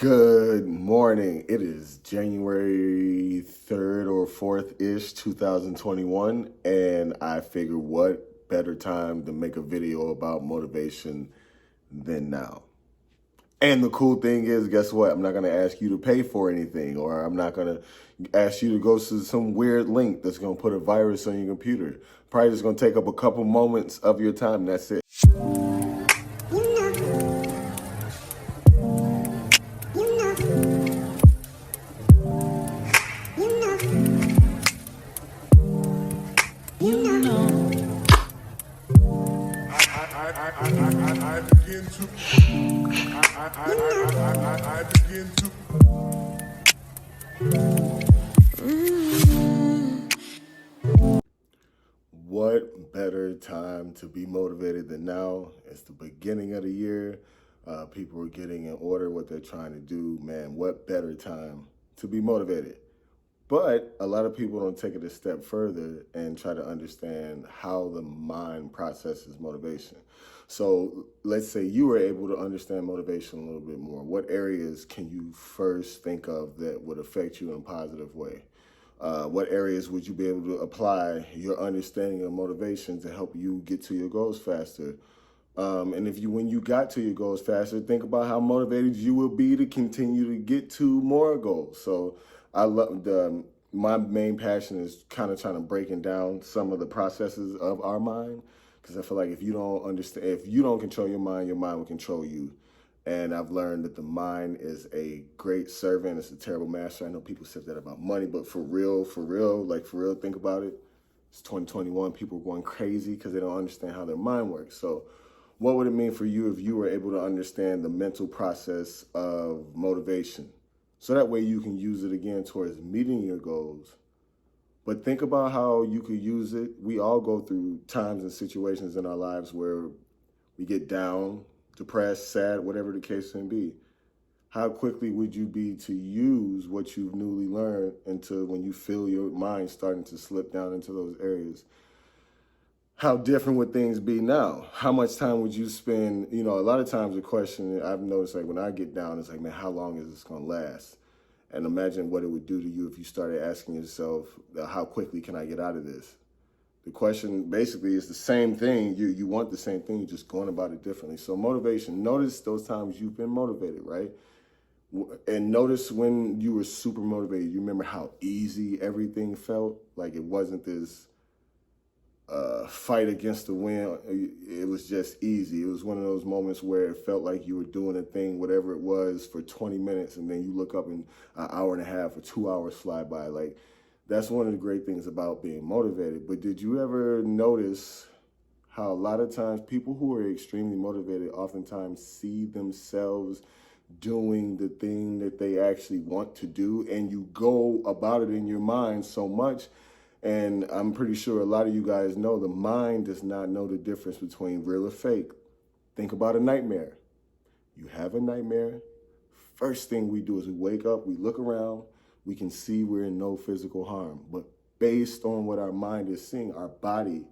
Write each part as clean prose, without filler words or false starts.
Good morning. It is January 3rd or 4th-ish, 2021, and I figured what better time to make a video about motivation than now. And the cool thing is, guess what? I'm not going to ask you to pay for anything, or I'm not going to ask you to go to some weird link that's going to put a virus on your computer. Probably just going to take up a couple moments of your time, and that's it. I begin to. What better time to be motivated than now? It's the beginning of the year. People are getting in order what they're trying to do. Man, what better time to be motivated? But a lot of people don't take it a step further and try to understand how the mind processes motivation. So let's say you were able to understand motivation a little bit more. What areas can you first think of that would affect you in a positive way? What areas would you be able to apply your understanding of motivation to help you get to your goals faster? And when you got to your goals faster, think about how motivated you will be to continue to get to more goals. So I love my main passion is kind of trying to breaking down some of the processes of our mind, because I feel like if you don't control your mind will control you. And I've learned that the mind is a great servant. It's a terrible master. I know people say that about money, but for real, think about it. It's 2021. People are going crazy because they don't understand how their mind works. So what would it mean for you if you were able to understand the mental process of motivation? So that way you can use it again towards meeting your goals. But think about how you could use it. We all go through times and situations in our lives where we get down, depressed, sad, whatever the case may be. How quickly would you be to use what you've newly learned until when you feel your mind starting to slip down into those areas? How different would things be now? How much time would you spend? A lot of times the question I've noticed, like when I get down, it's like, man, how long is this going to last? And imagine what it would do to you if you started asking yourself, how quickly can I get out of this? The question basically is the same thing. You want the same thing, you're just going about it differently. So motivation, notice those times you've been motivated, right? And notice when you were super motivated, you remember how easy everything felt? Like it wasn't this fight against the wind. It was just easy. It was one of those moments where it felt like you were doing a thing, whatever it was, for 20 minutes, and then you look up and an hour and a half or 2 hours fly by. Like, that's one of the great things about being motivated. But did you ever notice how a lot of times people who are extremely motivated oftentimes see themselves doing the thing that they actually want to do, and you go about it in your mind so much? And I'm pretty sure a lot of you guys know the mind does not know the difference between real or fake. Think about a nightmare. You have a nightmare. First thing we do is we wake up, we look around, we can see we're in no physical harm. But based on what our mind is seeing, our body,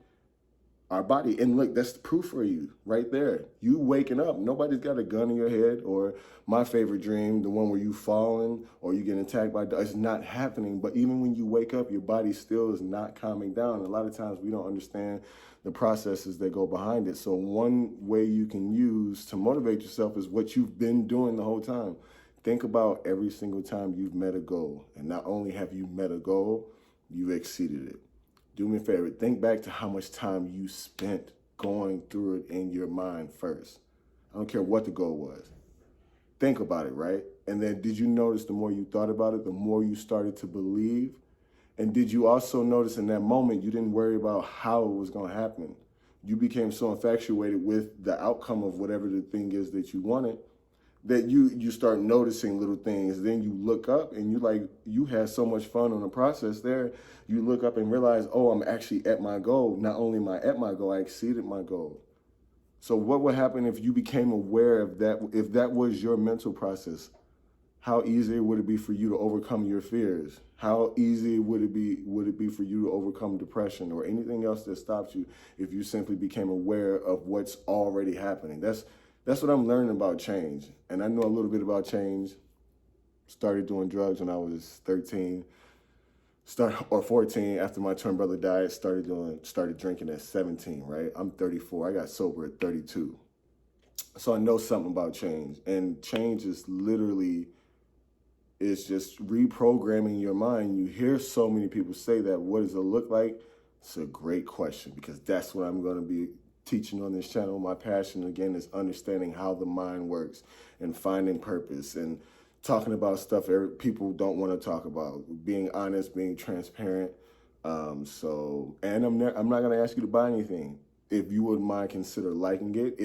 and look, that's the proof for you right there. You waking up, nobody's got a gun in your head, or my favorite dream, the one where you falling or you getting attacked by, it's not happening. But even when you wake up, your body still is not calming down. A lot of times we don't understand the processes that go behind it. So one way you can use to motivate yourself is what you've been doing the whole time. Think about every single time you've met a goal. And not only have you met a goal, you've exceeded it. Do me a favor, think back to how much time you spent going through it in your mind first. I don't care what the goal was. Think about it, right? And then did you notice the more you thought about it, the more you started to believe? And did you also notice in that moment you didn't worry about how it was going to happen? You became so infatuated with the outcome of whatever the thing is that you wanted that you start noticing little things. Then you look up and you had so much fun on the process there. You look up and realize, oh, I'm actually at my goal. Not only am I at my goal, I exceeded my goal. So what would happen if you became aware of that? If that was your mental process, how easy would it be for you to overcome your fears? How easy would it be for you to overcome depression or anything else that stops you if you simply became aware of what's already happening? That's what I'm learning about change. And I know a little bit about change. started doing drugs when I was 13, or 14 after my twin brother died. Started drinking at 17. Right, I'm 34. I got sober at 32. So I know something about change, and change is literally is just reprogramming your mind. You hear so many people say that. What does it look like? It's a great question, because that's what I'm going to be teaching on this channel. My passion, again, is understanding how the mind works and finding purpose and talking about stuff people don't want to talk about, being honest, being transparent. And I'm not going to ask you to buy anything. If you wouldn't mind, consider liking it.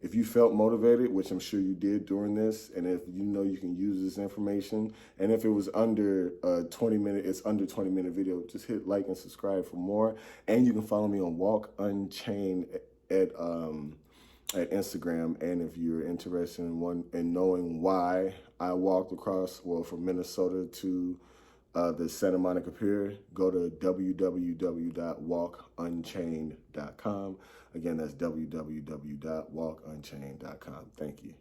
If you felt motivated, which I'm sure you did during this, and if you know you can use this information, and if it was under 20 minute, it's under 20-minute video, just hit like and subscribe for more. And you can follow me on Walk Unchained at Instagram. And if you're interested in knowing why I walked across, from Minnesota to the Santa Monica Pier, go to www.walkunchained.com. Again, that's www.walkunchained.com. Thank you.